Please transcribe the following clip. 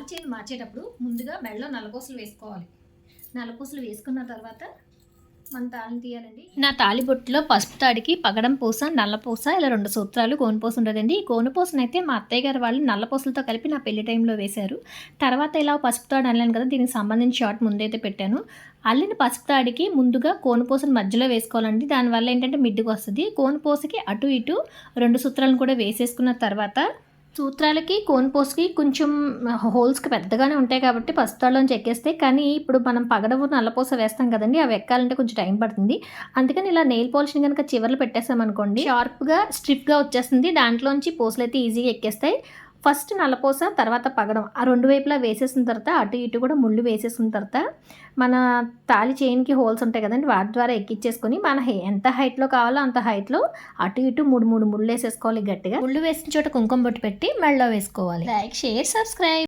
తాళి చైన్ మార్చేటప్పుడు ముందుగా మెడలో నల్లపూసలు వేసుకోవాలి. నల్లపూసలు వేసుకున్న తర్వాత మన తాళిని తీయాలండి. నా తాళిబొట్టులో పసుపు తాడికి పగడం పూస, నల్లపూస ఇలా 2 సూత్రాలు గోనుపూస ఉంటుందండి. ఈ గోనుపూసనైతే మా అత్తయ్య గారు వాళ్ళు నల్లపూసలతో కలిపి నా పెళ్లి టైంలో వేశారు. తర్వాత ఇలా పసుపు తాడు అల్లాను కదా, దీనికి సంబంధించి షార్ట్ ముందైతే పెట్టాను. అల్లిన పసుపు తాడికి ముందుగా కోనుపూసను మధ్యలో వేసుకోవాలండి. దానివల్ల ఏంటంటే మిడ్డుకు వస్తుంది. కోనుపూసకి అటు ఇటు 2 సూత్రాలను కూడా వేసేసుకున్న తర్వాత సూత్రాలకి కోన్పోస్కి కొంచెం హోల్స్కి పెద్దగానే ఉంటాయి కాబట్టి పసుపుతాడులోంచి ఎక్కేస్తాయి. కానీ ఇప్పుడు మనం పగడవు నల్లపూస వేస్తాం కదండి, అవి ఎక్కాలంటే కొంచెం టైం పడుతుంది. అందుకని ఇలా నెయిల్ పాలిష్ని కనుక చివర్లు పెట్టేసామనుకోండి షార్ప్గా స్ట్రిప్గా వచ్చేస్తుంది. దాంట్లోంచి పూసలు అయితే ఈజీగా ఎక్కేస్తాయి. ఫస్ట్ నల్లపూస తర్వాత పగడం ఆ 2 వైపులా వేసేసిన తర్వాత అటు ఇటు కూడా ముళ్ళు వేసేసిన తర్వాత మన తాళి చైన్కి హోల్స్ ఉంటాయి కదండి, వాటి ద్వారా ఎక్కిచ్చేసుకొని మన ఎంత హైట్లో కావాలో అంత హైట్లో అటు ఇటు 3 ముళ్ళు వేసేసుకోవాలి. గట్టిగా ముళ్ళు వేసిన చోట కుంకుమ బొట్టు పెట్టి మెడలో వేసుకోవాలి. Like, share, subscribe.